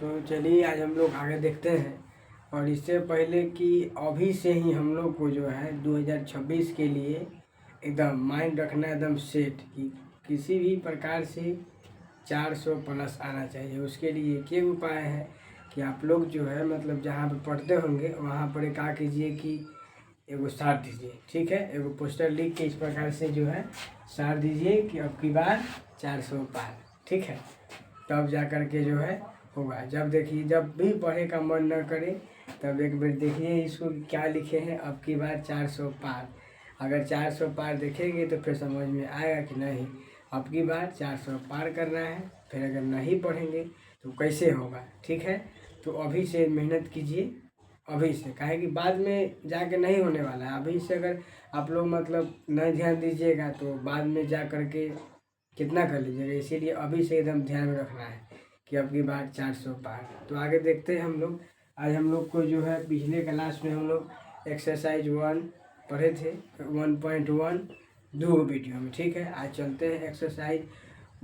तो चलिए आज हम लोग आगे देखते हैं। और इससे पहले कि अभी से ही हम लोग को जो है 2026 के लिए एकदम माइंड रखना एकदम सेट कि किसी भी प्रकार से 400 प्लस आना चाहिए। उसके लिए एक ही उपाय है कि आप लोग जो है मतलब जहाँ पे पढ़ते होंगे वहाँ पर एक कीजिए कि एगो सार दीजिए, ठीक है। एगो पोस्टर लिख के इस प्रकार से जो है सार दीजिए कि अब की बार 400 पार, ठीक है। तब जा कर के जो है होगा। जब देखिए जब भी पढ़े का मन न करे तब एक बार देखिए इसको क्या लिखे हैं, अब की बार 400 पार। अगर 400 पार देखेंगे तो फिर समझ में आएगा कि नहीं अब की बार 400 पार करना है। फिर अगर नहीं पढ़ेंगे तो कैसे होगा, ठीक है। तो अभी से मेहनत कीजिए, अभी से, काहे कि बाद में जाके नहीं होने वाला है। अभी से अगर आप लोग मतलब नहीं ध्यान दीजिएगा तो बाद में जा कर के कितना कर लीजिएगा। इसीलिए अभी से एकदम ध्यान में रखना है कि अब की बार 400 पार। तो आगे देखते हैं हम लोग। आज हम लोग को जो है पिछले क्लास में हम लोग एक्सरसाइज 1 पढ़े थे, 1.1 दो वीडियो में, ठीक है। आज चलते हैं एक्सरसाइज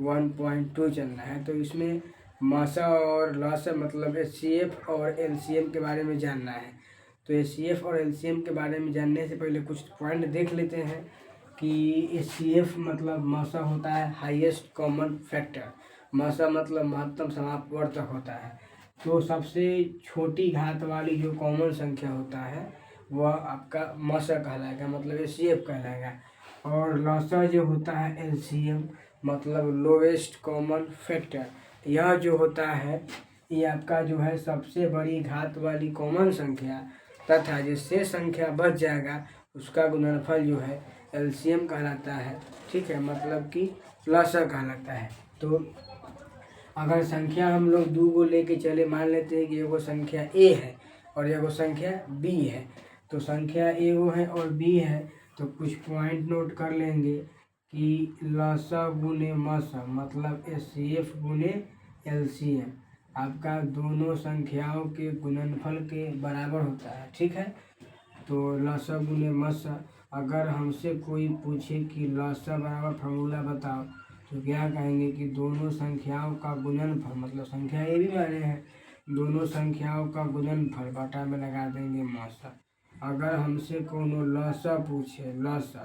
1.2 चलना है। तो इसमें मासा और लॉसा मतलब HCF और LCM के बारे में जानना है। तो HCF और LCM के बारे में जानने से पहले कुछ पॉइंट देख लेते हैं कि HCF मतलब मासा होता है हाईएस्ट कॉमन फैक्टर। मासा मतलब महत्तम समापवर्तक होता है। तो सबसे छोटी घात वाली जो कॉमन संख्या होता है वह आपका मासा कहलाएगा, मतलब HCF कहलाएगा। और लॉसा जो होता है LCM मतलब लोवेस्ट कॉमन फैक्टर। यह जो होता है ये आपका जो है सबसे बड़ी घात वाली कॉमन संख्या तथा जिससे संख्या बच जाएगा उसका गुणनफल जो है LCM कहलाता है, ठीक है, मतलब कि लॉसा कहलाता है। तो अगर संख्या हम लोग दो को लेके चले, मान लेते हैं कि एगो संख्या A है और एगो संख्या B है। तो संख्या एगो है और B है तो कुछ पॉइंट नोट कर लेंगे कि लॉसा गुने मासा मतलब HCF गुने LCM आपका दोनों संख्याओं के गुणनफल के बराबर होता है, ठीक है। तो लॉसा गुने मासा, अगर हमसे कोई पूछे कि लॉसा बराबर फार्मूला बताओ तो क्या कहेंगे कि दोनों संख्याओं का गुणनफल, मतलब संख्या ये भी माने हैं, दोनों संख्याओं का गुणनफल बटा में लगा देंगे मासा। अगर हमसे कोनो लॉसा पूछे लॉसा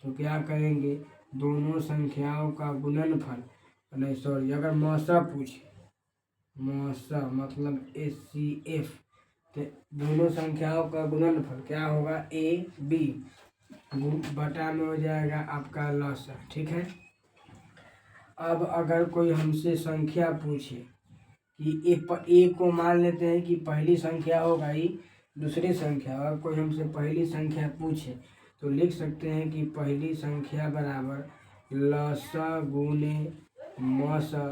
तो क्या करेंगे, दोनों संख्याओं का गुणनफल, नहीं सॉरी, अगर मासा पूछे मासा मतलब HCF तो दोनों संख्याओं का गुणनफल क्या होगा AB बटा में हो जाएगा आपका लॉसा, ठीक है। अब अगर कोई हमसे संख्या पूछे कि ए को मान लेते हैं कि पहली संख्या होगा ही दूसरी संख्या, और कोई हमसे पहली संख्या पूछे तो लिख सकते हैं कि पहली संख्या बराबर लॉसा गुने मौसा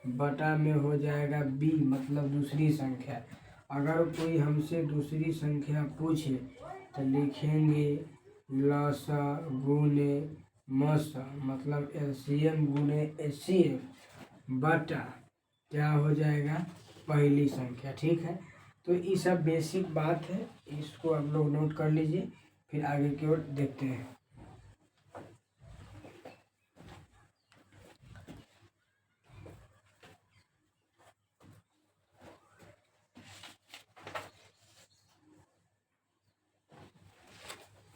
बटा में हो जाएगा B मतलब दूसरी संख्या। अगर कोई हमसे दूसरी संख्या पूछे तो लिखेंगे लॉसा गुने मौसा मतलब LCM गुने HCF बटा क्या हो जाएगा पहली संख्या, ठीक है। तो ये सब बेसिक बात है, इसको आप लोग नोट कर लीजिए, फिर आगे की ओर देखते हैं।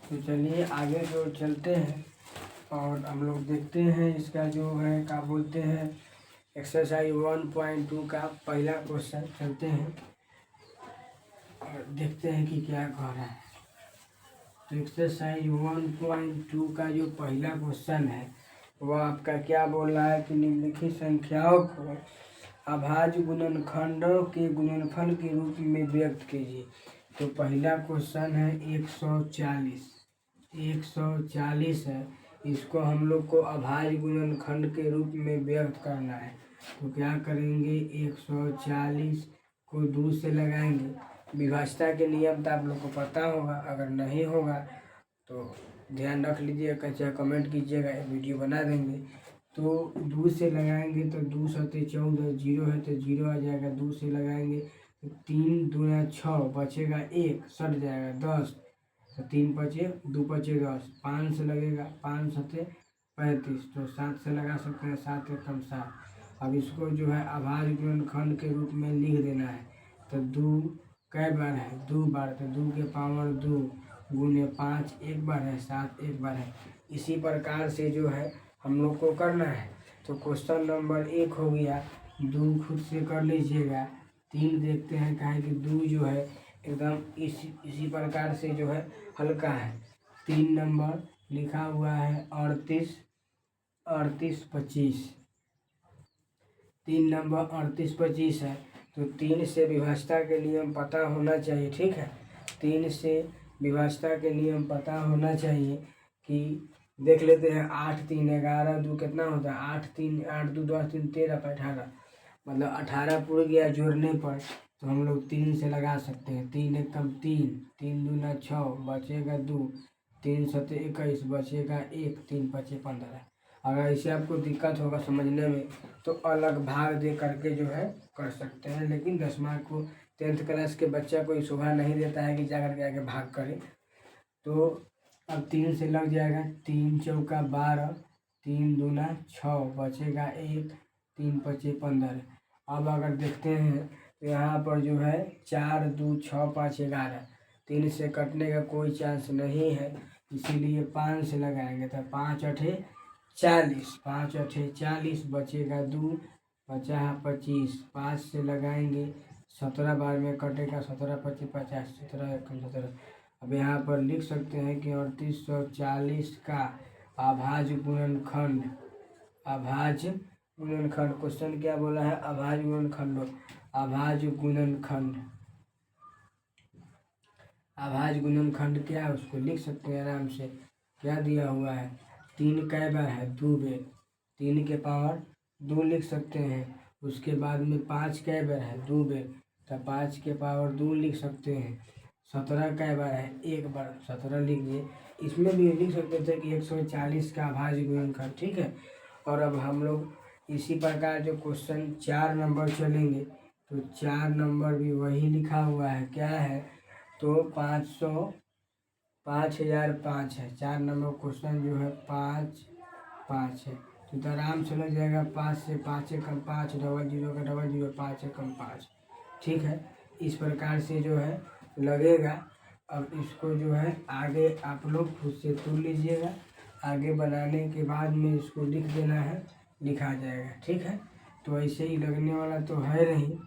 तो चलिए आगे की ओर चलते हैं और हम लोग देखते हैं इसका जो है क्या बोलते हैं एक्सरसाइज 1.2 का पहला क्वेश्चन। चलते हैं और देखते हैं कि क्या कह रहा है। तो एक्सरसाइज 1.2 का जो पहला क्वेश्चन है वह आपका क्या बोल रहा है कि निम्नलिखित संख्याओं को अभाज्य गुणनखंडों के गुणनफल के रूप में व्यक्त कीजिए। तो पहला क्वेश्चन है 140 है, इसको हम लोग को अभाज्य गुणनखंड के रूप में व्यक्त करना है। तो क्या करेंगे, 140 को 2 से लगाएंगे। विभाज्यता के नियम तो आप लोग को पता होगा, अगर नहीं होगा तो ध्यान रख लीजिएगा, चाहे कमेंट कीजिएगा, वीडियो बना देंगे। तो 2 से लगाएंगे तो 2 सते 14, 0 है तो 0 आ जाएगा। 2 से लगाएंगे तो 3 दूना 6 बचेगा 1 सट जाएगा 10, तो 3 बचे 2 बचे 10। 5 से लगेगा 5 सते 35, तो 7 से लगा सकते हैं, 7 एकम 7, अब इसको जो है अभाज्य गुणनखंड के रूप में लिख देना है। तो 2 कै बार है, 2 बार, तो 2 के पावर 2 गुने 5 एक बार है, 7 एक बार है। इसी प्रकार से जो है हम लोग को करना है। तो क्वेश्चन नंबर 1 हो गया, 2 खुद से कर लीजिएगा। 3 देखते हैं, कहा है कि 2 जो है एकदम इसी प्रकार से जो है हल्का है। 3 नंबर लिखा हुआ है 38 25। 3 नंबर 38 25 है। तो 3 से विभाज्यता के नियम पता होना चाहिए, ठीक है। 3 से विभाज्यता के नियम पता होना चाहिए कि देख लेते हैं। 8 3 11 2 कितना होता है, 8 3 8 2 10 3 13 18, मतलब 18 पूरा गया जोड़ने पर। तो हम लोग 3 से लगा सकते हैं। 3 एक कम 3, 3 दूना 6, बचेगा 2, 3 सते 21, बचेगा 1, 3 5 15। अगर ऐसे आपको दिक्कत होगा समझने में तो अलग भाग दे करके जो है कर सकते हैं, लेकिन 10वां को 10th क्लास के बच्चा को शोभा नहीं देता है कि जाकर के आगे भाग करे। तो अब 3 से लग जाएगा, 3 चौका 12, 3 दूना 6, बचेगा 1, 3 5 15। अब अगर देखते हैं तो यहाँ पर जो है 4 2 6 5 11, 3 से कटने का कोई चांस नहीं है, इसीलिए 5 से लगाएंगे। तो 5 8 40, 5 8 40, बचेगा 2, बचा है 25। 5 से लगाएंगे, 17 बार में कटेगा, 17 25 50, 17 1 17। अब यहाँ पर लिख सकते हैं कि 3840 का अभाज्य गुणनखंड, अभाज्य गुणनखंड, क्वेश्चन क्या बोला है, अभाज्य गुणनखंड, अभाज्य गुणनखंड, अभाज्य गुणनखंड क्या है उसको लिख सकते हैं आराम से। क्या दिया हुआ है, 3 कै बार है, 2 बेर, 3 के पावर 2 लिख सकते हैं। उसके बाद में 5 कै बार है, 2 बेर, तो 5 के पावर 2 लिख सकते हैं। 17 कै बार है, 1 बार, 17 लिख दिए। इसमें भी लिख सकते थे कि 140 का अभाज्य गुणनखंड, ठीक है। और अब हम लोग इसी प्रकार जो क्वेश्चन 4 नंबर चलेंगे, तो 4 नंबर भी वही लिखा हुआ है, क्या है, तो 5005 है। 4 नंबर क्वेश्चन जो है 5 5 है। तो आराम से लग जाएगा, 5 से 5 कम 5, डबल जीरो का डबल जीरो, 5 कम 5, ठीक है। इस प्रकार से जो है लगेगा। अब इसको जो है आगे आप लोग खुद से तोड़ लीजिएगा। आगे बनाने के बाद में इसको लिख देना है, लिखा जाएगा, ठीक है। तो ऐसे ही लगने वाला तो है नहीं,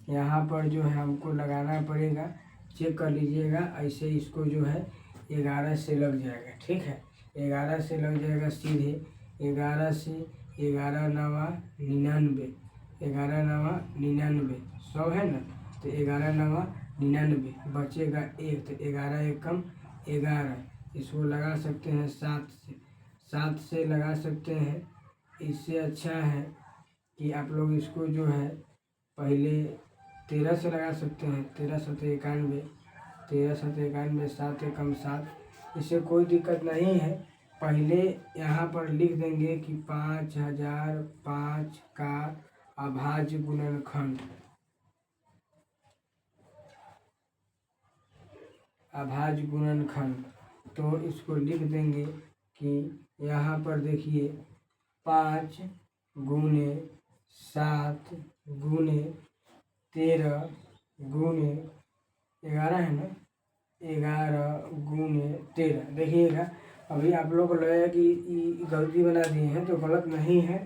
यहाँ पर जो है हमको लगाना पड़ेगा। चेक कर लीजिएगा, ऐसे इसको जो है 11 से लग जाएगा, ठीक है। 11 से लग जाएगा सीधे, 11 से 11 9 99, 11 9 99, 100 है ना। तो 11 9 99, बचेगा 1, तो 11 1 कम 11। इसको लगा सकते हैं 7 से लगा सकते हैं। इससे अच्छा है कि आप लोग इसको जो है पहले 13 से लगा सकते हैं। 13 सते 91, 13 सते 91, 7 कम 7, इससे कोई दिक्कत नहीं है। पहले यहाँ पर लिख देंगे कि 5005 का अभाज्य गुणनखंड, अभाज्य गुणनखंड, तो इसको लिख देंगे कि यहाँ पर देखिए 5 गुने 7 गुने 13 गुने 11 है ना, 11 गुने 13। देखिएगा अभी आप लोग को लगेगा कि गलती बना दिए हैं, तो गलत नहीं है।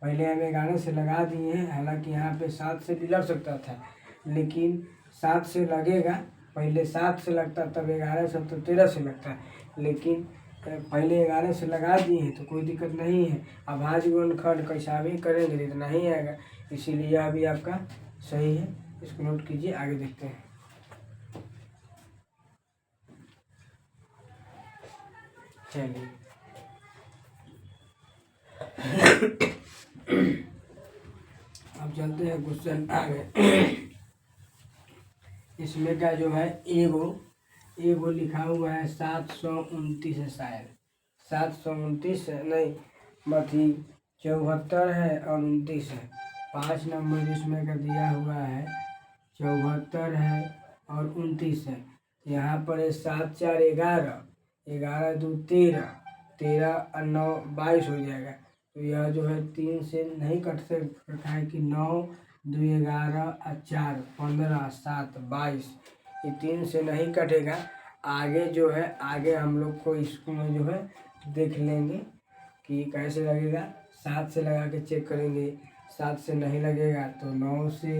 पहले हम 11 से लगा दिए हैं, हालांकि यहाँ पे 7 से भी लग सकता था, लेकिन 7 से लगेगा। पहले 7 से लगता, तब 11 से, तो 13 से लगता, लेकिन पहले 11 से लगा दिए हैं तो कोई दिक्कत नहीं है। अभाज्य गुणनखंड कैसा भी करेंगे तो नहीं आएगा, इसीलिए अभी आपका सही है। इसको नोट कीजिए, आगे देखते हैं। चलिए अब चलते हैं क्वेश्चन आगे। इसमें क्या जो है एगो लिखा हुआ है 729 है, शायद 729 है, नहीं मथी 74 है और 29 है। 5 नंबर इसमें का दिया हुआ है, 74 है और 29 है। यहाँ पर है 7 4 11, 11 2 13, 13 और 9 22 हो जाएगा। तो यह जो है 3 से नहीं कट सकता है कि 9 2 11 और 4 15 7 22, ये 3 से नहीं कटेगा। आगे जो है आगे हम लोग को इसको में जो है देख लेंगे कि कैसे लगेगा। 7 से लगा के चेक करेंगे, 7 से नहीं लगेगा तो 9 से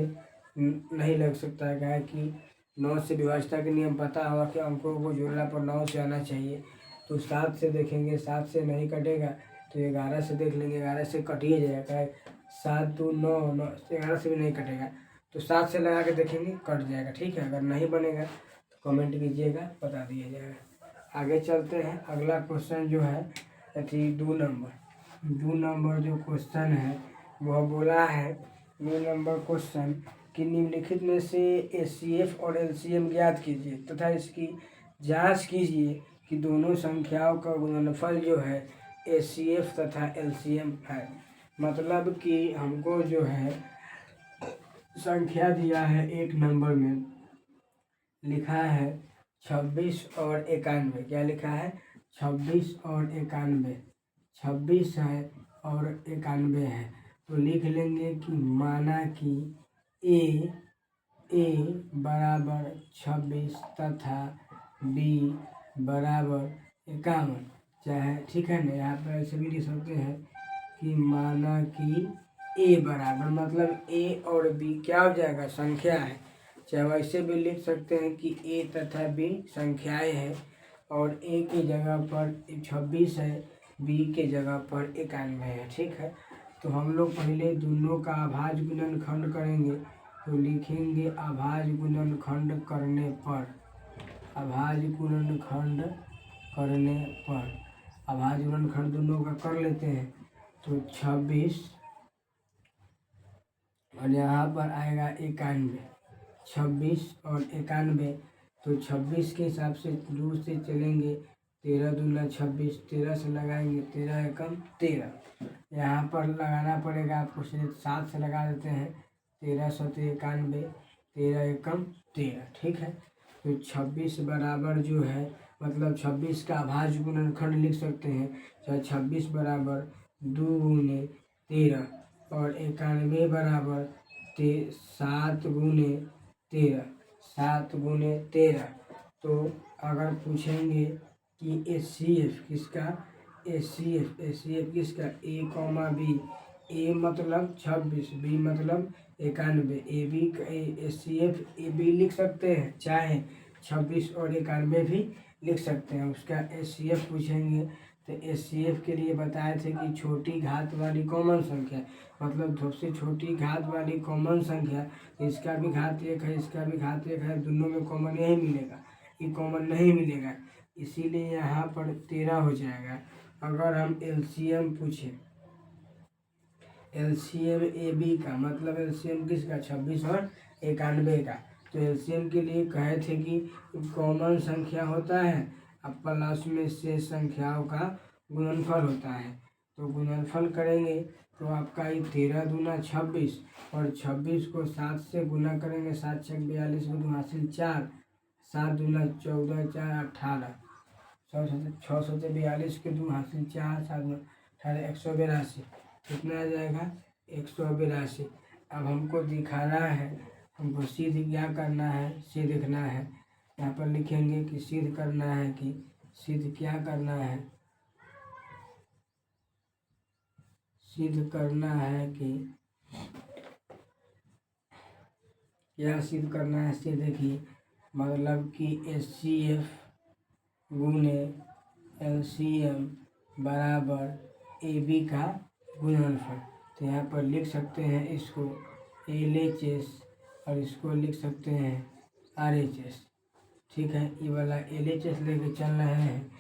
नहीं लग सकता है। क्या है कि 9 से विभाज्यता के नियम पता होगा कि अंकों को जोड़ना पर 9 से आना चाहिए। तो 7 से देखेंगे, 7 से नहीं कटेगा तो 11 से देख लेंगे, 11 से कट ही जाएगा। क्या है 7 2 9 9 11 से भी नहीं कटेगा तो 7 से लगा के देखेंगे, कट जाएगा। ठीक है, अगर नहीं बनेगा तो कमेंट कीजिएगा, बता दिया जाएगा। आगे चलते हैं। अगला क्वेश्चन जो है 2 नंबर जो क्वेश्चन है वह बोला है 2 नंबर क्वेश्चन कि निम्नलिखित में से HCF और LCM ज्ञात कीजिए तथा इसकी जांच कीजिए कि दोनों संख्याओं का गुणनफल जो है HCF तथा LCM है। मतलब कि हमको जो है संख्या दिया है, एक नंबर में लिखा है 26 और 91। क्या लिखा है? 26 और 91, 26 है और 91 है। तो लिख लेंगे कि माना कि ए बराबर 26 तथा B बराबर 51, चाहे ठीक है ना। यहाँ पर ऐसे भी लिख सकते हैं कि माना कि ए बराबर, मतलब ए और बी क्या हो जाएगा? संख्या है। चाहे वैसे भी लिख सकते हैं कि ए तथा बी संख्याएं हैं और ए की जगह पर 26 है, बी के जगह पर 91 है। ठीक है, तो हम लोग पहले दोनों का अभाज्य गुणनखंड करेंगे। तो लिखेंगे अभाज्य गुणनखंड करने पर, अभाज्य गुणनखंड करने पर, अभाज्य गुणनखंड दोनों का कर लेते हैं। तो 26 और यहाँ पर आएगा 91, 26 और 91। तो 26 के हिसाब से दूर से चलेंगे, 13 दूना 26, 13 से लगाएंगे, 13 एकम 13। यहाँ पर लगाना पड़ेगा आपको, सिर्फ 7 से लगा देते हैं, 13 सते 91, 13 एकम 13। ठीक है, तो 26 बराबर जो है, मतलब 26 का अभाज्य गुणनखंड लिख सकते हैं। चाहे 26 बराबर 2 गुने 13 और 91 बराबर 7 गुने 13, 7 गुने 13। तो अगर पूछेंगे कि HCF किसका, HCF किसका, A, B, A मतलब 26, B मतलब 91, AB का HCF AB लिख सकते हैं, चाहे 26 और 91 भी लिख सकते हैं। उसका HCF पूछेंगे तो HCF के लिए बताए थे कि छोटी घात वाली कॉमन संख्या, मतलब सबसे छोटी घात वाली कॉमन संख्या। इसका भी घात 1 है, इसका भी घात 1 है, दोनों में कॉमन यही मिलेगा, ये कॉमन नहीं मिलेगा, इसीलिए यहाँ पर 13 हो जाएगा। अगर हम LCM पूछे, LCM AB का, मतलब LCM किसका, 26 और 91 का। तो LCM के लिए कहे थे कि कॉमन संख्या होता है अब प्लस में शेष संख्याओं का गुणनफल होता है। तो गुणनफल करेंगे तो आपका ये 13 दूना 26 और 26 को 7 से गुना करेंगे, 7 छक 42 को 2 हासिल 4, 7 दूना 14 4 18, 6 सौ 42 के 2 हासिल 4, 7 18, 182। कितना आ जाएगा? 182। अब हमको दिखाना है, हमको सिद्ध क्या करना है, से देखना है। यहाँ पर लिखेंगे कि सिद्ध करना है, कि सिद्ध क्या करना है, सिद्ध करना है कि क्या सिद्ध करना है, से देखिए। मतलब कि HCF गुने LCM बराबर AB का गुणनफल। तो यहाँ पर लिख सकते हैं इसको LHS और इसको लिख सकते हैं RHS। ठीक है, ये वाला LHS लेके चल रहे हैं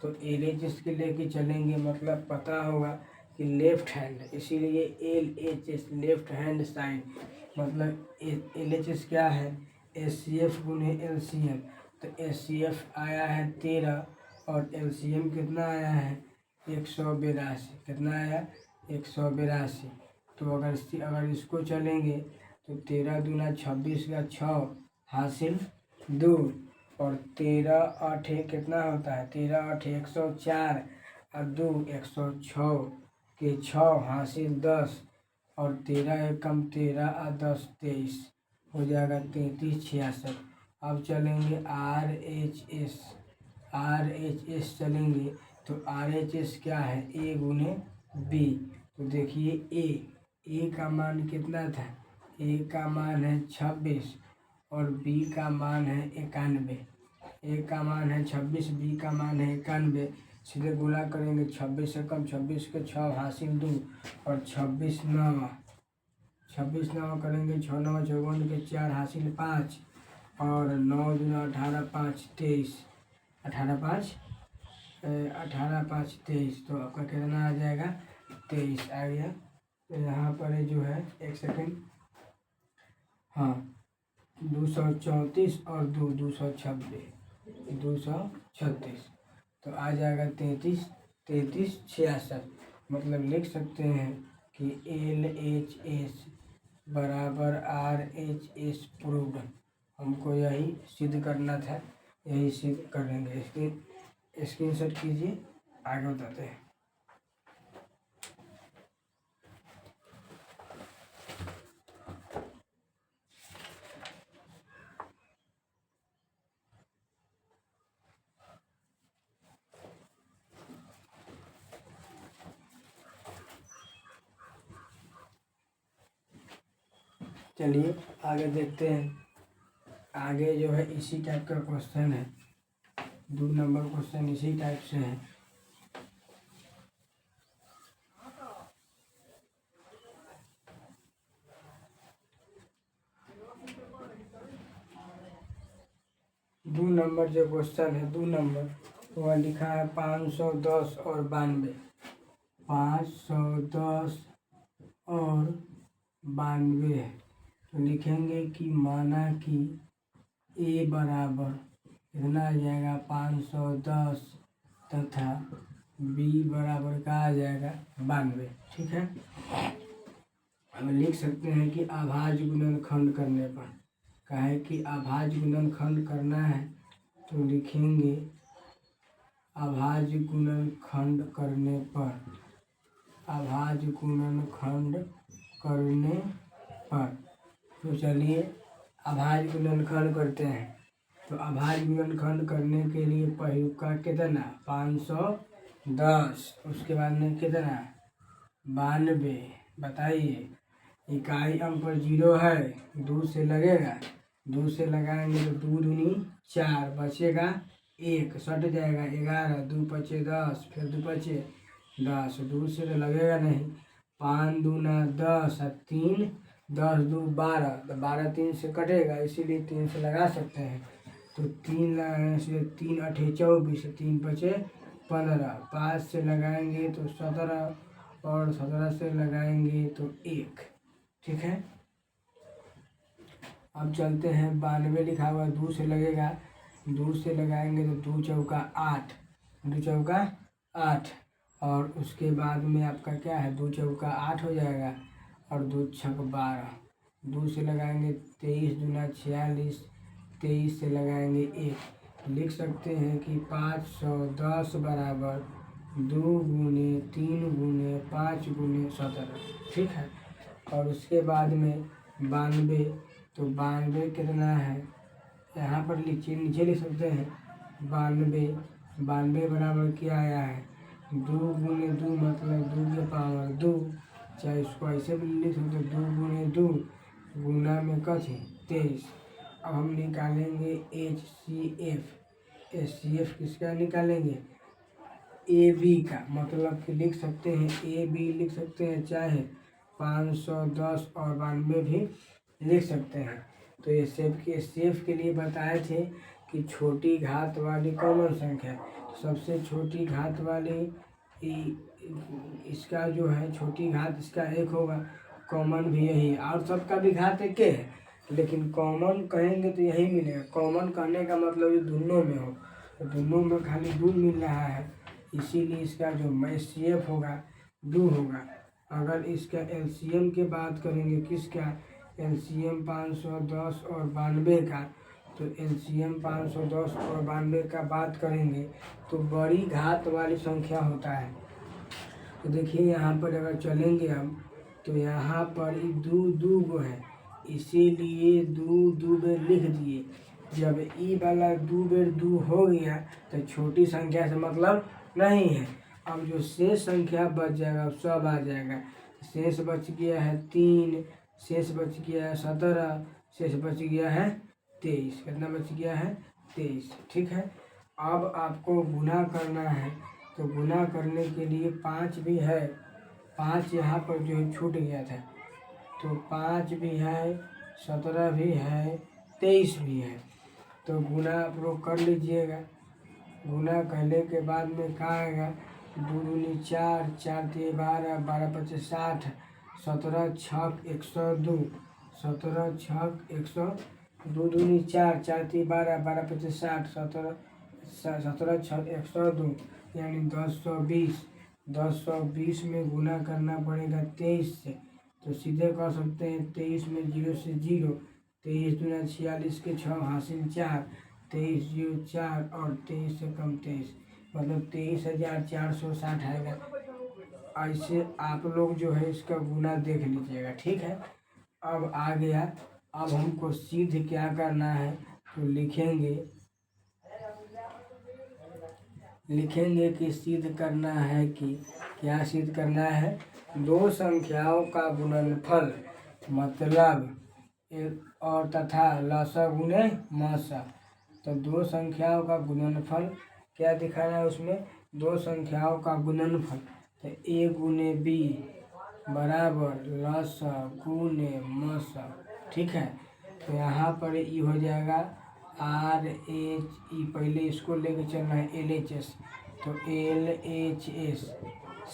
तो LHS के लेके चलेंगे, मतलब पता होगा कि लेफ्ट हैंड, इसीलिए LHS लेफ्ट हैंड साइन। मतलब LHS क्या है, HCF गुने LCM। तो HCF आया है 13 और LCM कितना आया है 182। कितना आया 182। तो अगर इसको चलेंगे तो 13 दूना 26 का 6 हासिल 2 और 13 8 कितना होता है, 13 8 104 और 2 106 के 6 हासिल 10 और 13 एकम 13 और 10 23 हो जाएगा 33 66। अब चलेंगे RHS चलेंगे तो RHS क्या है A गुने B। तो देखिए A का मान कितना था, A का मान है 26 और B का मान है 91। A का मान है 26, B का मान है 91। सीधे गुणा करेंगे 26 से कम 26 के 6 हासिल 2 और 26 9 करेंगे 6 9 54 के 4 हासिल 5 और 9 दूना 18 5 23 18 5 23। तो आपका कितना आ जाएगा 23 आ गया। तो यहाँ पर जो है एक सेकंड, हाँ 234 और 236 तो आ जाएगा 33 66। मतलब लिख सकते हैं कि LHS बराबर RHS प्रूव्ड। हमको यही सिद्ध करना था, यही सिद्ध करेंगे। इसके स्क्रीनशॉट कीजिए, आगे बताते हैं। चलिए आगे देखते हैं। आगे जो है इसी टाइप का क्वेश्चन है, 2 नंबर क्वेश्चन इसी टाइप से है। दो नंबर जो क्वेश्चन है 2 नंबर, वह लिखा है 510 और 92। 510 और 92 है। तो लिखेंगे कि माना कि A बराबर कितना आ जाएगा 510 तथा B बराबर का आ जाएगा 92। ठीक है, हम लिख सकते हैं कि अभाज्य गुणनखंड करने पर, कहे कि अभाज्य गुणनखंड करना है तो लिखेंगे अभाज्य गुणनखंड करने पर, अभाज्य गुणनखंड करने पर। तो चलिए अभाज्य गुणनखंड करते हैं। तो अभाज्य गुणनखंड करने के लिए प्रयोग का कितना 510, उसके बाद में कितना 92। बताइए इकाई अंक पर 0 है, 2 से लगेगा, 2 से लगाएंगे तो 2 दूनी 4 बचेगा 1 सट जाएगा 11 2 पचे 10 फिर 2 पचे 10 2 से तो लगेगा नहीं, 5 दूना 10 और 3 10 2 12 तो 12 3 से कटेगा, इसीलिए 3 से लगा सकते हैं। तो 3 लगाने से 3 8 24 3 पचे 15, 5 से लगाएंगे तो 17 और 17 से लगाएंगे तो 1। ठीक है, अब चलते हैं 92 लिखा हुआ 2 से लगेगा, 2 से लगाएंगे तो 2 चौका 8, 2 चौका 8 और उसके बाद में आपका क्या है 2 चौका 8 हो जाएगा और 2 छक 12, 2 से लगाएंगे 23 दूना 46, 23 से लगाएंगे 1। लिख सकते हैं कि 510 बराबर 2 गुने 3 गुने 5 गुने 17। ठीक है, और उसके बाद में 92, तो 92 कितना है यहाँ पर नीचे लिख सकते हैं 92 बराबर क्या आया है 2 गुने 2 मतलब 2 के पावर 2, चाहे इसको ऐसे भी लिख सकते हैं 2 गुने 2 गुना में कथी 23। अब हम निकालेंगे HCF किसका निकालेंगे AB का, मतलब कि लिख सकते हैं AB लिख सकते हैं, चाहे 510 और 92 भी लिख सकते हैं। तो HCF के लिए बताए थे कि छोटी घात वाली कॉमन संख्या, सबसे छोटी घात वाली इसका जो है छोटी घात इसका 1 होगा, कॉमन भी यही है और सबका भी घात 1 है, लेकिन कॉमन कहेंगे तो यही मिलेगा। कॉमन कहने का मतलब ये दोनों में हो, तो दोनों में खाली 2 मिल रहा है, इसीलिए इसका जो HCF होगा 2 होगा। अगर इसका LCM की बात करेंगे, किसका LCM 510 और 92 का, तो LCM 510 और 92 का बात करेंगे तो बड़ी घात वाली संख्या होता है, तो देखिए यहाँ पर अगर चलेंगे हम तो यहाँ पर दू गो है, इसीलिए दू बेर लिख दिए। जब ई वाला दू बेर दू हो गया तो छोटी संख्या से मतलब नहीं है। अब जो शेष संख्या बच जाएगा सब आ जाएगा। शेष बच गया है 3, शेष बच गया है 17, शेष बच गया है 23। कितना बच गया है? 23। ठीक है। अब आपको गुना करना है, तो गुना करने के लिए 5 भी है, 5 यहाँ पर जो है छूट गया था, तो 5 भी है, 17 भी है, 23 भी है। तो गुना आप लोग कर लीजिएगा। गुना करने के बाद में क्या आएगा? 2 दूनी 4, 4 तिये 12, 12 पचे 60, 17 छक 102, 17 छक 100, 2 दूनी 4, 4 तिये 12, 12 पचे 60, 17 छक 102, यानी 1020। 1020 में गुना करना पड़ेगा 23 से, तो सीधे कर सकते हैं 23 में 0 से 0, 23 दूना 46 के 6 हासिल 4, 23 0 4 और 23 से कम 23, मतलब 23,460 आएगा। ऐसे आप लोग जो है इसका गुना देख लीजिएगा। ठीक है। अब आ गया, अब हमको सिद्ध क्या करना है, तो लिखेंगे कि सिद्ध करना है कि क्या सिद्ध करना है? दो संख्याओं का गुणनफल मतलब एक और तथा लसा गुने मसा। तो दो संख्याओं का गुणनफल क्या दिखाना है उसमें? दो संख्याओं का गुणनफल, तो ए गुने बी बराबर लसा गुने मसा। ठीक है। तो यहाँ पर ई हो जाएगा RHE, पहले इसको लेके चलना है LHS, तो LHS।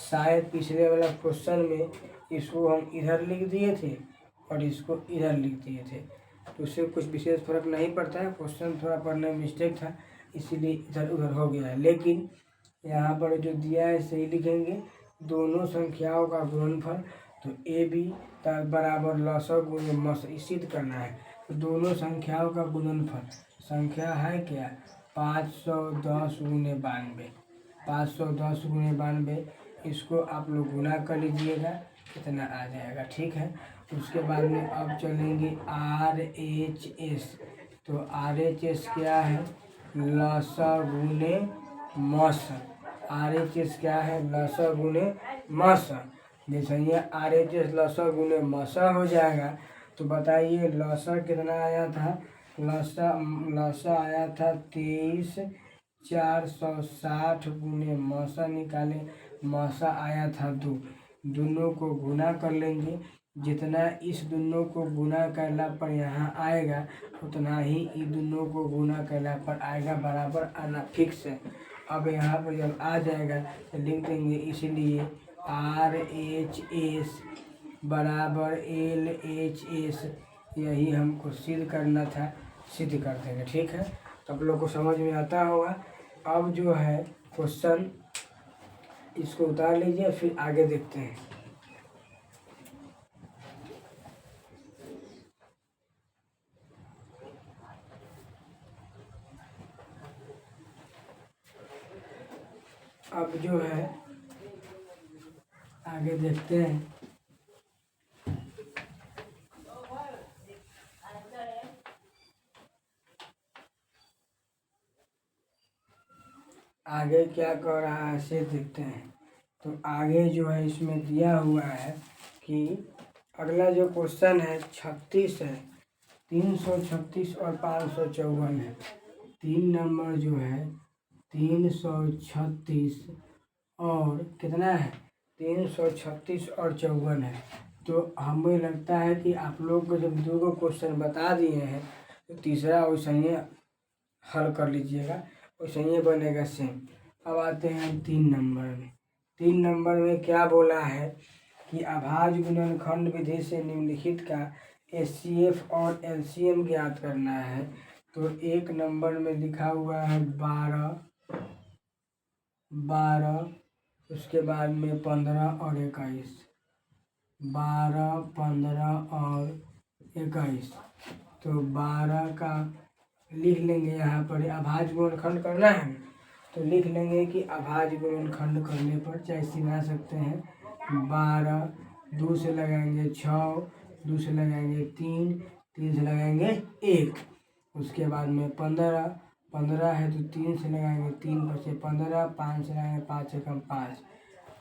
शायद पिछले वाला क्वेश्चन में इसको हम इधर लिख दिए थे और इसको इधर लिख दिए थे, तो उससे कुछ विशेष फर्क नहीं पड़ता है। क्वेश्चन थोड़ा पढ़ने में मिस्टेक था, इसीलिए इधर उधर हो गया है। लेकिन यहाँ पर जो दिया है सही लिखेंगे। दोनों संख्याओं का गुणनफल, तो AB बराबर लसा गुने मसा, सिद्ध करना है। तो दोनों संख्याओं का गुणनफल संख्या है क्या? 510 गुने 92, 510 गुने 92। इसको आप लोग गुना कर लीजिएगा, कितना आ जाएगा। ठीक है। उसके बाद में अब चलेंगे RHS। तो RHS क्या है? लसा गुने मसा। RHS क्या है? लसा गुने मसा। जैसे ये RHS लसा गुने मसा हो जाएगा, तो बताइए लसा कितना आया था? लसा आया था 23,460 गुने मसा निकाले, मसा आया था 2। दोनों को गुना कर लेंगे, जितना इस दोनों को गुना करना पर यहाँ आएगा उतना ही इन दोनों को गुना करना पर आएगा, बराबर आना फिक्स है। अब यहाँ पर जब आ जाएगा तो लिख देंगे, इसलिए RHS बराबर LHS, यही हमको सिद्ध करना था, सिद्ध कर देंगे। ठीक है। तो आप लोग को समझ में आता होगा। अब जो है क्वेश्चन, इसको उतार लीजिए, फिर आगे देखते हैं। अब जो है आगे देखते हैं। आगे क्या कर रहा है से देखते हैं। तो आगे जो है इसमें दिया हुआ है कि अगला जो क्वेश्चन है 36 है, 336 और 554 है। 3 नंबर जो है 336 और कितना है? 336 और 54 है। तो हमें लगता है कि आप लोग को जब दो क्वेश्चन बता दिए हैं तो तीसरा वैसे ही हल कर लीजिएगा, वैसे ही बनेगा सेम। अब आते हैं 3 नंबर में। 3 नंबर में क्या बोला है कि अभाज्य गुणनखंड विधि से निम्नलिखित का HCF और LCM ज्ञात करना है। तो 1 नंबर में लिखा हुआ है 12, उसके बाद में 15 और 21, 12, 15 और 21। तो 12 का लिख लेंगे, यहाँ पर अभाज्य गुणनखंड करना है, तो लिख लेंगे कि अभाज्य गुणनखंड करने पर चाहे इसी बना सकते हैं 12, 2 से लगाएंगे 6, 2 से लगाएंगे 3, 3 से लगाएंगे 1। उसके बाद में 15, 15 है तो 3 से लगाएंगे 3 बचे 15, 5 से लगाएंगे 5 एकम 5।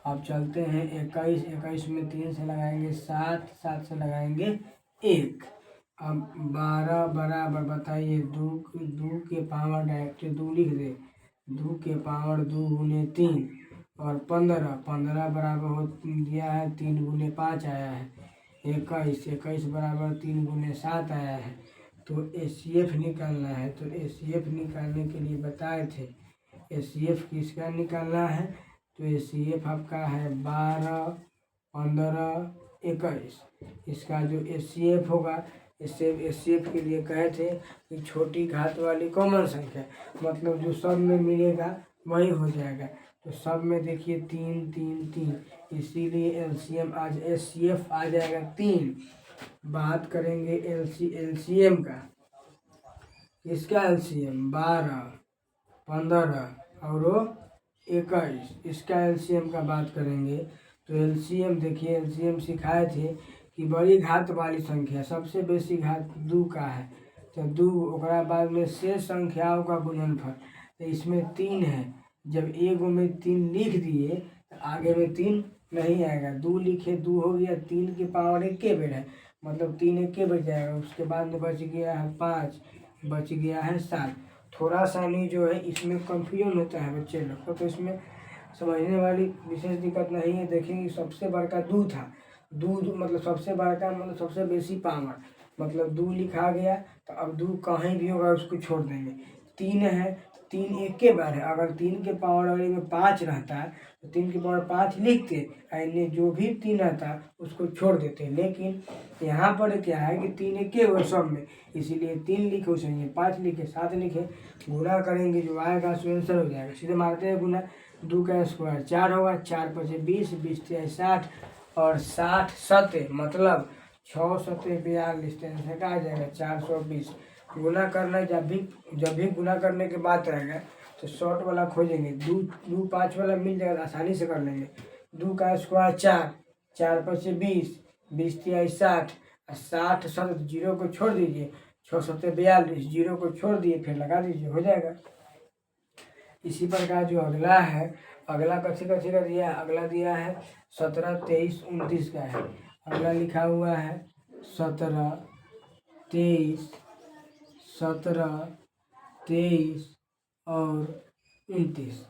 अब चलते हैं 21, 21 में 3 से लगाएंगे 7, 7 से लगाएंगे 1। अब 12 बराबर बताइए 2 के पावर डायरेक्ट 2 लिख दे, 2 के पावर 2 गुने 3 और 15, 15 बराबर हो दिया है 3 गुने 5 आया है 21, 21 बराबर 3 गुने 7 आया है। तो HCF निकालना है, तो HCF निकालने के लिए बताए थे। HCF किसका निकालना है, तो HCF आपका है 12, 15, 21। इसका जो HCF होगा, इससे HCF के लिए कहे थे कि छोटी घात वाली कॉमन संख्या, मतलब जो सब में मिलेगा वही हो जाएगा। तो सब में देखिए 3, 3, 3, इसीलिए LCM आज HCF आ जाएगा 3। बात करेंगे LCM का। इसका LCM 12, 15 और 21, इसका LCM का बात करेंगे। तो LCM देखिए, LCM सिखाए थे कि बड़ी घात वाली संख्या सबसे बेसी घात 2 का है, तो 2 ओकरा बाद में शेष संख्याओं का गुणनफल। तो इसमें 3 है, जब एगो में 3 लिख दिए तो आगे में 3 नहीं आएगा। 2 लिखे 2 हो गया, 3 के पावर 1 के बेर है, मतलब 3 1 के बच जाएगा। उसके बाद में बच गया है 5, बच गया है 7। थोड़ा सा नहीं जो है इसमें कंफ्यूजन होता है बच्चे लोग को, तो इसमें समझने वाली विशेष दिक्कत नहीं है। देखेंगे सबसे बड़का 2 था, 2 मतलब सबसे बड़का मतलब सबसे बेसी पावर, मतलब 2 लिखा गया, तो अब 2 कहीं भी होगा उसको छोड़ देंगे। 3 है, 3 एक के बार है, अगर 3 के पावर अगर में 5 रहता तो 3 के पावर 5 लिखते, यानी जो भी 3 रहता उसको छोड़ देते। लेकिन यहाँ पर क्या है कि 3 एक के हुए सब में, इसीलिए 3 लिखे उसे 5 लिखे 7 लिखे, गुणा करेंगे जो आएगा सो आंसर हो जाएगा। सीधे मारते हैं गुना, 2 का स्क्वायर 4 होगा, 4 पचे 20, 20 तिया 60 और 60 सत्य मतलब 6 सत्य 42, तो आंसर का आ जाएगा 420। गुना करना जब भी गुना करने के बाद रहेगा तो शॉर्ट वाला खोजेंगे, 2 5 वाला मिल जाएगा, आसानी से कर लेंगे। 2 का स्क्वायर 4, 4 पचे 20, 20 तिया 60, 60 सत्य जीरो को छोड़ दीजिए, 6 सत्य 42, जीरो को छोड़ दिए फिर लगा दीजिए, हो जाएगा। इसी प्रकार जो अगला है, अगला कच्चे का दिया है, अगला दिया है 17, 23, 29 का है। अगला लिखा हुआ है 17, 23, 17, 23 और 29,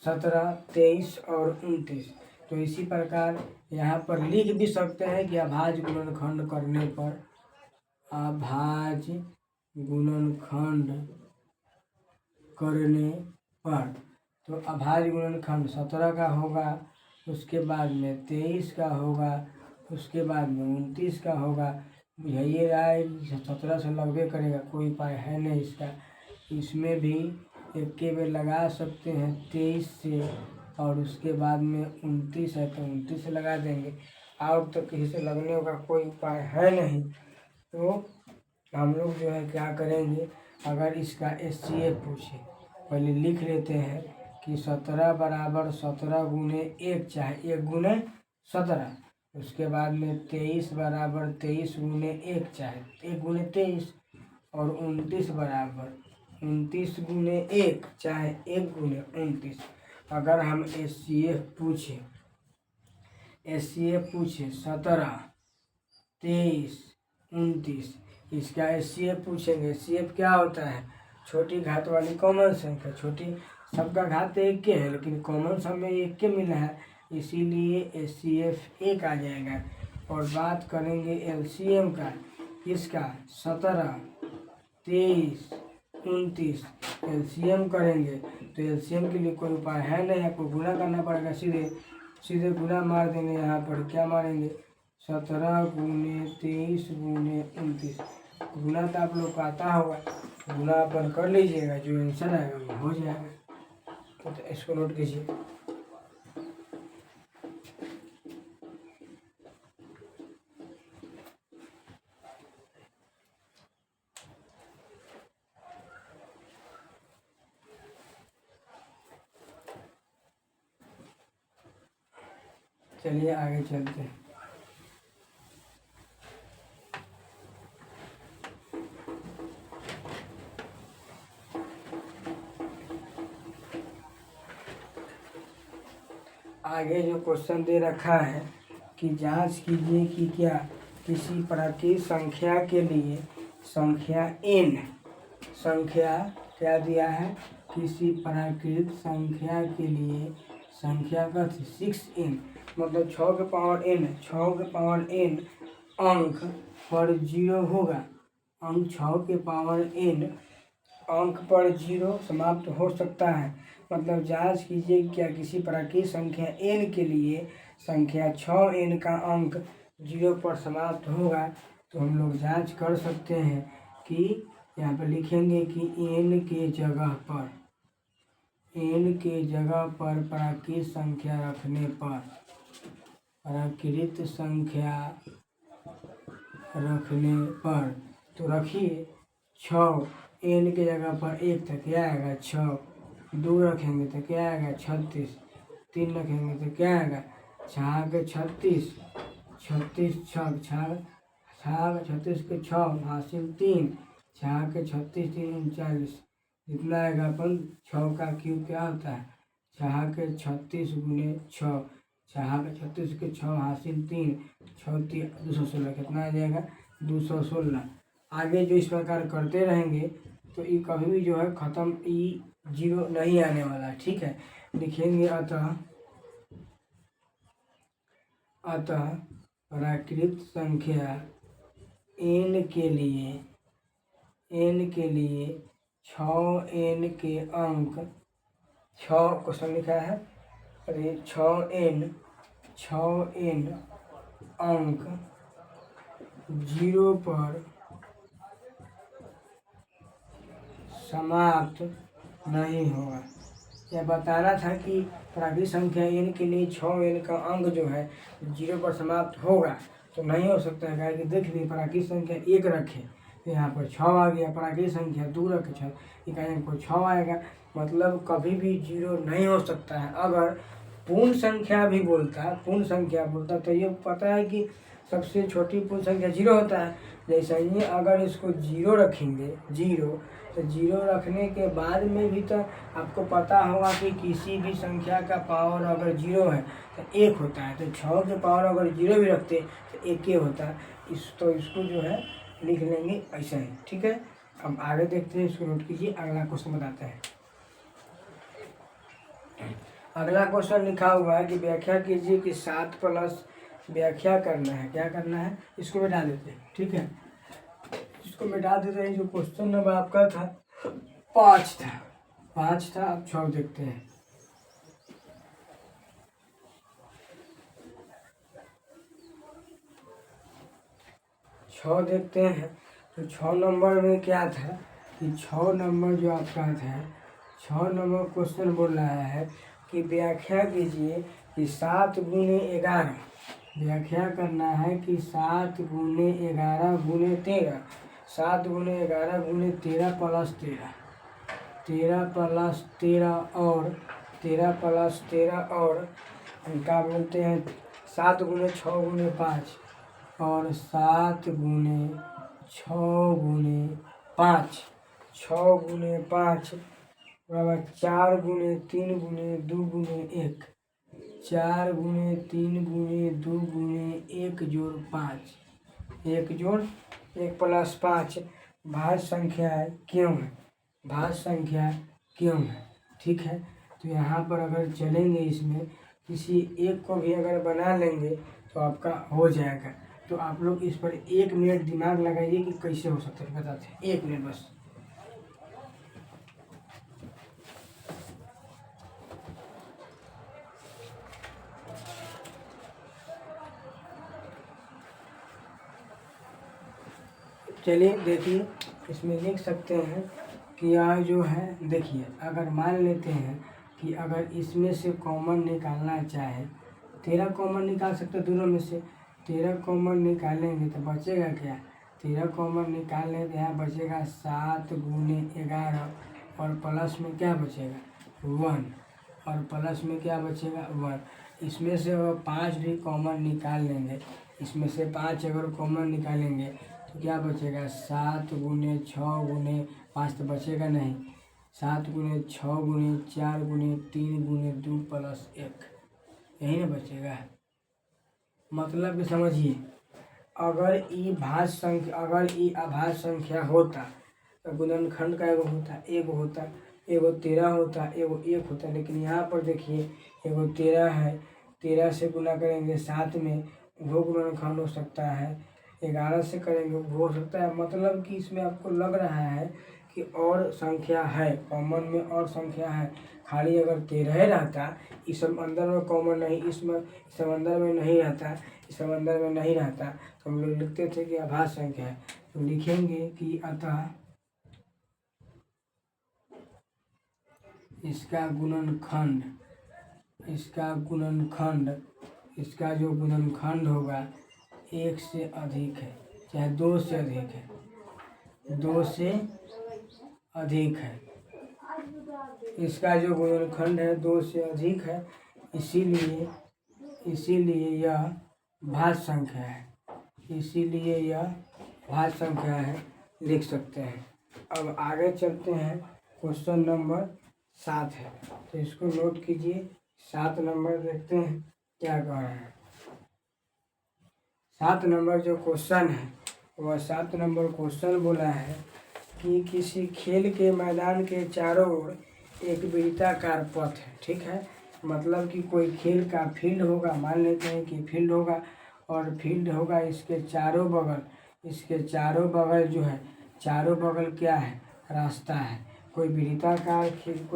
17, 23 और 29। तो इसी प्रकार यहाँ पर लिख भी सकते हैं कि अभाज्य गुणनखंड करने पर, अभाज्य गुणनखंड करने पर, तो अभाज्य गुणनखंड 17 का होगा, उसके बाद में 23 का होगा, उसके बाद में 29 का होगा। बुझाइए रहा है 17 से लगभग करेगा, कोई उपाय है नहीं इसका। इसमें भी एक के बेर लगा सकते हैं 23 से, और उसके बाद में 29 है तो 29 से लगा देंगे, और तो किसी से लगने का कोई उपाय है नहीं। तो हम लोग जो है क्या करेंगे, अगर इसका HCF पूछे, पहले लिख लेते हैं कि 17 बराबर 17 गुने 1, चाहे 1 गुने 17। उसके बाद में 23 बराबर 23 गुने 1, चाहे 1 गुने 23। और 29 बराबर 29 गुने 1, चाहे 1 गुने 29। अगर हम HCF पूछे 17, 23, 29, इसका HCF पूछेंगे। HCF क्या होता है, छोटी घात वाली कॉमन संख्या। छोटी सबका घात 1 के है, लेकिन कॉमन सब में 1 के मिला है, इसीलिए HCF 1 आ जाएगा। और बात करेंगे LCM का, इसका 17, 23, 29 LCM करेंगे। तो LCM के लिए कोई उपाय है नहीं, आपको गुणा करना पड़ेगा, सीधे गुणा मार देंगे। यहाँ पर क्या मारेंगे, 17 गुने 23 गुने 29। गुना तो आप लोग को आता होगा, गुना अपन कर लीजिएगा, जो आंसर आएगा वो हो जाएगा। तो इसको नोट कीजिए। चलिए आगे चलते हैं। आगे जो क्वेश्चन दे रखा है कि जांच कीजिए कि क्या किसी प्राकृतिक संख्या के लिए संख्या n, संख्या क्या दिया है, किसी प्राकृतिक संख्या के लिए संख्या का 6n मतलब 6 के पावर n, 6 के पावर n अंक पर 0 होगा। अंक 6 के पावर n अंक पर 0 समाप्त हो सकता है। मतलब जांच कीजिए क्या किसी प्राकृतिक संख्या n के लिए संख्या 6n का अंक 0 पर समाप्त होगा। तो हम लोग जांच कर सकते हैं कि यहाँ पर लिखेंगे कि n के जगह पर प्राकृतिक संख्या रखने पर, प्राकृतिक संख्या रखने पर तो रखिए 6, n के जगह पर 1 तो क्या आएगा 6, 2 रखेंगे तो क्या आएगा 36, 3 रखेंगे तो क्या आएगा 6 36, 36 36 के 6 हासिल 3, 6 के 36 3 39, जितना आएगा अपन 6 का क्यूब क्या होता है 6 के 36 गुने 6, 6 के 36 के 6 हासिल 3, 6 216 कितना आ जाएगा 216। आगे जो इस प्रकार करते रहेंगे तो ये कभी भी जो है ख़त्म ई 0 नहीं आने वाला है। ठीक है, लिखेंगे अतः प्राकृतिक संख्या n के लिए 6n के अंक 6 क्वेश्चन लिखा है, अरे 6n अंक 0 पर समाप्त नहीं होगा। यह बताना था कि प्राकृतिक संख्या n के लिए 6n का अंक जो है 0 पर समाप्त होगा। तो नहीं हो सकता है, क्योंकि देख लीजिए प्राकृतिक संख्या 1 रखे तो यहाँ पर 6 आ गया, प्राकृतिक संख्या 2 रखे 6, यहाँ पर 6 आएगा। मतलब कभी भी 0 नहीं हो सकता है। अगर पूर्ण संख्या भी बोलता तो ये पता है कि सबसे छोटी पूर्ण संख्या 0 होता है। जैसे ही अगर इसको 0 रखेंगे, 0 तो 0 रखने के बाद में भी तो आपको पता होगा कि किसी भी संख्या का पावर अगर 0 है तो 1 होता है। तो 6 के पावर अगर 0 भी रखते तो 1 ही होता है। इसको जो है लिख लेंगे ऐसा ही। ठीक है, अब आगे देखते हैं, इसको नोट कीजिए। अगला क्वेश्चन बताते हैं। अगला क्वेश्चन लिखा हुआ है कि व्याख्या कीजिए कि 7 प्लस व्याख्या करना है। क्या करना है, इसको मिटा देते हैं। ठीक है, इसको मिटा देते हैं। जो क्वेश्चन नंबर आपका था 5 था। अब 6 देखते हैं। देखते हैं तो 6 नंबर में क्या था कि 6 नंबर जो आपका था, 6 नंबर क्वेश्चन बोल रहा है कि व्याख्या कीजिए कि 7 गुने 11, व्याख्या करना है कि 7 गुने 11 गुने 13, 7 गुने 11 गुने 13 प्लस 13 प्लस 13 और 13 प्लस 13 और क्या बोलते हैं 7 गुने 6 गुने 5 और 7 गुने 6 गुने 5, 6 गुने 5 बराबर 4 गुने 3 गुने 2 गुने 1, 4 गुने 3 गुने 2 गुने 1 जोड़ 5, 1 जोड़ 1 प्लस 5 भाज्य संख्या क्यों है। ठीक है, तो यहाँ पर अगर चलेंगे, इसमें किसी एक को भी अगर बना लेंगे तो आपका हो जाएगा। तो आप लोग इस पर 1 मिनट दिमाग लगाइए कि कैसे हो सकता है, बताते हैं। 1 मिनट बस। चलिए देखिए, इसमें लिख सकते हैं कि यह जो है, देखिए अगर मान लेते हैं कि अगर इसमें से कॉमन निकालना चाहे, 13 कॉमन निकाल सकते दोनों में से। 13 कॉमन निकालेंगे तो बचेगा क्या, 13 कॉमन निकाल लें तो यहाँ बचेगा 7 गुने 11 और प्लस में क्या बचेगा 1, और प्लस में क्या बचेगा 1। इसमें से वो 5 भी कॉमन निकाल लेंगे, इसमें से 5 अगर कॉमन निकालेंगे तो क्या बचेगा, 7 गुने 6 गुने 5 तो बचेगा नहीं, 7 गुने 6 गुने 4 गुने 3 गुने 2 प्लस 1, यही ना बचेगा। मतलब कि समझिए, अगर ई भाज्य संख्या, अगर ई अभाज्य संख्या होता तो गुणनखंड का एगो होता, एगो 13 होता, एगो 1 होता, लेकिन यहाँ पर देखिए एगो 13 है, 13 से गुना करेंगे 7 में, वो गुणनखंड हो सकता है, 11 से करेंगे वो हो सकता है। मतलब कि इसमें आपको लग रहा है कि और संख्या है, कॉमन में और संख्या है, खाली अगर 13 रहता, इस सब अंदर में कॉमन नहीं, इसमें सब अंदर में नहीं रहता, इस सब अंदर में नहीं रहता, तो हम लोग लिखते थे कि अभाज्य संख्या है। तो लिखेंगे कि अतः इसका गुणनखंड, इसका जो गुणनखंड होगा 1 से अधिक है, चाहे 2 से अधिक है, 2 से अधिक है, इसका जो गुणनखंड है 2 से अधिक है, इसीलिए यह भाज्य संख्या है, इसीलिए यह भाज्य संख्या है, लिख सकते हैं। अब आगे चलते हैं, क्वेश्चन नंबर 7 है, तो इसको नोट कीजिए। 7 नंबर देखते हैं क्या कह रहे हैं। 7 नंबर जो क्वेश्चन है वह 7 नंबर क्वेश्चन बोला है कि किसी खेल के मैदान के चारों ओर एक वृत्ताकार पथ है, ठीक है। मतलब कि कोई खेल का फील्ड होगा, मान लेते हैं कि फील्ड होगा, और फील्ड होगा, इसके चारों बगल जो है, चारों बगल क्या है, रास्ता है। कोई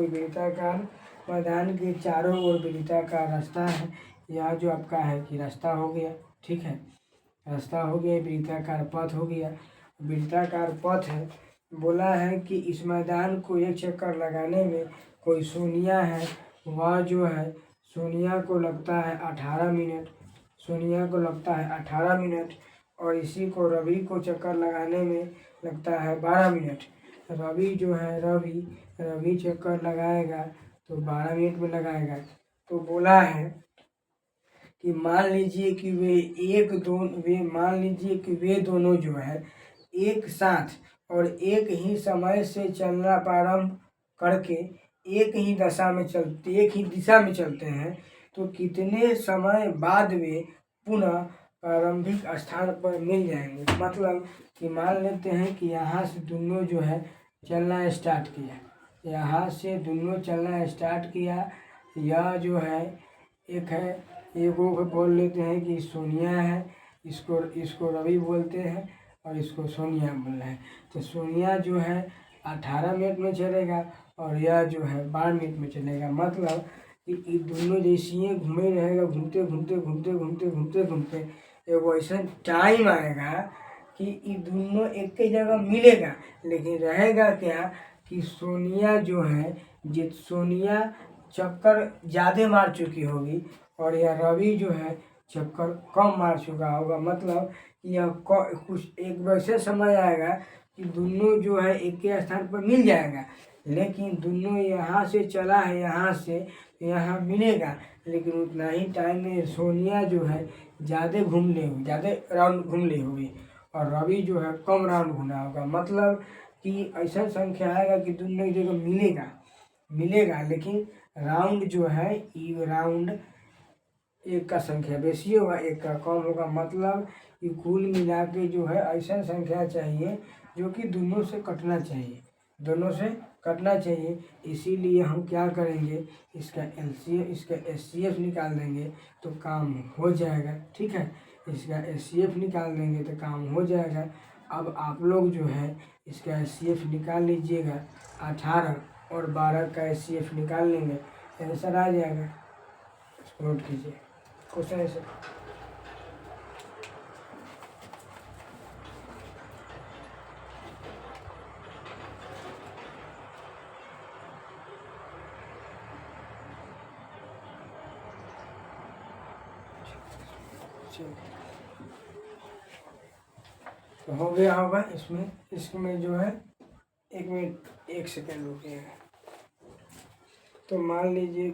वृत्ताकार मैदान के चारों ओर वृत्ताकार रास्ता है। यह जो आपका है कि रास्ता हो गया, ठीक है, रास्ता हो गया, वृत्ताकार पथ हो गया। वृत्ताकार पथ है, बोला है कि इस मैदान को एक चक्कर लगाने में कोई सोनिया है, वह जो है सोनिया को लगता है 18 मिनट, सोनिया को लगता है 18 मिनट, और इसी को रवि को चक्कर लगाने में लगता है 12 मिनट। रवि जो है, रवि चक्कर लगाएगा तो 12 मिनट में लगाएगा। तो बोला है कि मान लीजिए कि वे दोनों जो है एक साथ और एक ही समय से चलना प्रारंभ करके एक ही दिशा में चलते हैं, तो कितने समय बाद वे पुनः प्रारंभिक स्थान पर मिल जाएंगे। मतलब कि मान लेते हैं कि यहाँ से दोनों जो है चलना स्टार्ट किया, यहाँ से दोनों चलना स्टार्ट किया, यह जो है एक है, एगो को बोल लेते हैं कि सोनिया है, इसको रवि बोलते हैं और इसको सोनिया बोल रहे हैं। तो सोनिया जो है 18 मिनट में चलेगा और यह जो है 12 मिनट में चलेगा। मतलब कि ये दोनों जैसे घूमे रहेगा, घूमते एगो ऐसा टाइम आएगा कि ये दोनों एक ही जगह मिलेगा, लेकिन रहेगा क्या कि सोनिया जो है, सोनिया चक्कर ज़्यादा मार चुकी होगी और यह रवि जो है चक्कर कम मार चुका होगा। मतलब यह कुछ एक वैसे समय आएगा कि दोनों जो है एक ही स्थान पर मिल जाएगा, लेकिन दोनों यहाँ से चला है, यहाँ से यहाँ मिलेगा, लेकिन उतना ही टाइम में सोनिया जो है ज़्यादा राउंड घूम ली होगी और रवि जो है कम राउंड घूमा होगा। मतलब कि ऐसा संख्या आएगा कि दोनों एक जगह मिलेगा, लेकिन राउंड जो है ये राउंड एक का संख्या बेसी होगा, एक का कम होगा। मतलब कि कुल मिला के जो है ऐसा संख्या चाहिए जो कि दोनों से कटना चाहिए, इसीलिए हम क्या करेंगे, इसका एलसीएम, इसका एचसीएफ निकाल देंगे तो काम हो जाएगा, ठीक है। इसका एचसीएफ निकाल देंगे तो काम हो जाएगा। अब आप लोग जो है इसका एचसीएफ निकाल लीजिएगा, 18 और 12 का एचसीएफ निकाल लेंगे, आंसर आ जाएगा। नोट कीजिए क्वेश्चन ऐसे। तो हो गया होगा इसमें जो है 1 मिनट 1 सेकेंड रुकिएगा। तो मान लीजिए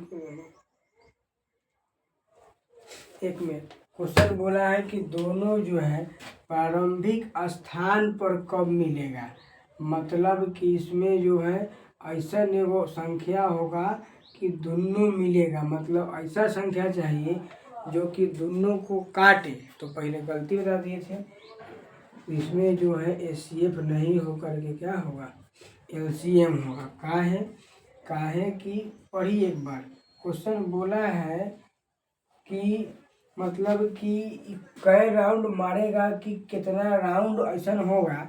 एक मिनट, क्वेश्चन बोला है कि दोनों जो है प्रारंभिक स्थान पर कब मिलेगा। मतलब कि इसमें जो है ऐसा एगो संख्या होगा कि दोनों मिलेगा, मतलब ऐसा संख्या चाहिए जो कि दोनों को काटे। तो पहले गलती बता दिए थे, इसमें जो है HCF नहीं होकर के क्या होगा, LCM होगा। काहे कि पढ़िए एक बार, क्वेश्चन बोला है कि मतलब कि कई राउंड मारेगा कि कितना राउंड ऐसा होगा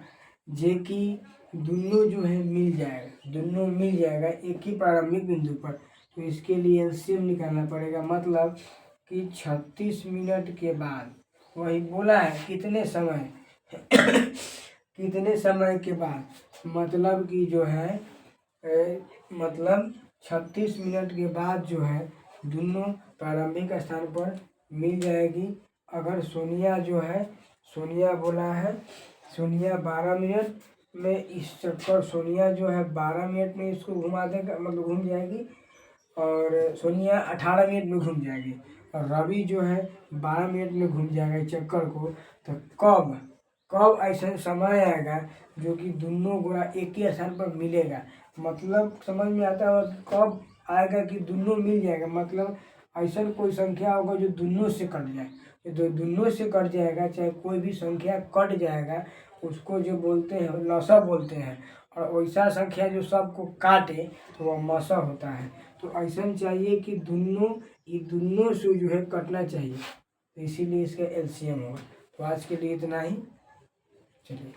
जे कि दोनों जो है मिल जाएगा, दोनों मिल जाएगा एक ही प्रारंभिक बिंदु पर। तो इसके लिए LCM निकालना पड़ेगा, मतलब कि 36 मिनट के बाद, वही बोला है कितने समय कितने समय के बाद, मतलब कि जो है मतलब 36 मिनट के बाद जो है दोनों प्रारंभिक स्थान पर मिल जाएगी। अगर सोनिया जो है, सोनिया बोला है, सोनिया 12 मिनट में इस चक्कर, सोनिया जो है 12 मिनट में इसको घुमा देगा, मतलब घूम जाएगी, और सोनिया 18 मिनट में घूम जाएगी, और रवि जो है 12 मिनट में घूम जाएगा इस चक्कर को। तो कब ऐसा समय आएगा जो कि दोनों गोला एक ही स्थान पर मिलेगा, मतलब समझ में आता है। कब आएगा कि दोनों मिल जाएगा, मतलब ऐसा कोई संख्या होगा जो दोनों से कट जाए। जो दोनों से कट जाएगा, चाहे कोई भी संख्या कट जाएगा, उसको जो बोलते हैं लसा बोलते हैं, और वैसा संख्या जो सबको काटे तो वह मसा होता है। तो ऐसा चाहिए कि दोनों से जो है कटना चाहिए, तो इसीलिए इसका LCM होगा। तो आज के लिए इतना ही, चलिए।